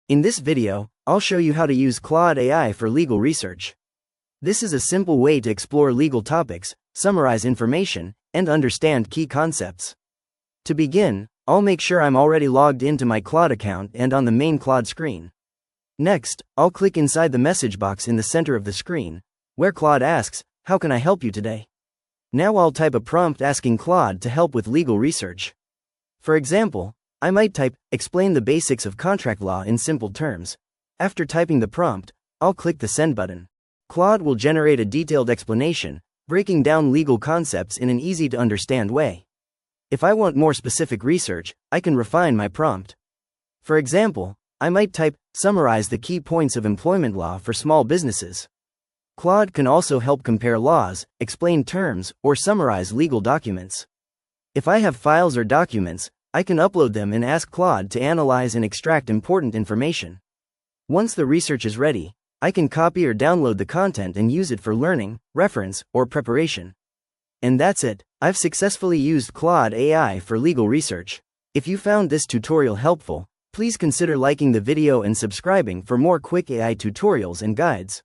In this video, I'll show you how to use Claude AI for legal research. This is a simple way to explore legal topics, summarize information, and understand key concepts. To begin, I'll make sure I'm already logged into my Claude account and on the main Claude screen. Next, I'll click inside the message box in the center of the screen, where Claude asks, "How can I help you today?" Now I'll type a prompt asking Claude to help with legal research. For example, I might type, "Explain the basics of contract law in simple terms." After typing the prompt, I'll click the send button. Claude will generate a detailed explanation, breaking down legal concepts in an easy-to-understand way. If I want more specific research, I can refine my prompt. For example, I might type, "Summarize the key points of employment law for small businesses." Claude can also help compare laws, explain terms, or summarize legal documents. If I have files or documents, I can upload them and ask Claude to analyze and extract important information. Once the research is ready, I can copy or download the content and use it for learning, reference, or preparation. And that's it. I've successfully used Claude AI for legal research. If you found this tutorial helpful, please consider liking the video and subscribing for more quick AI tutorials and guides.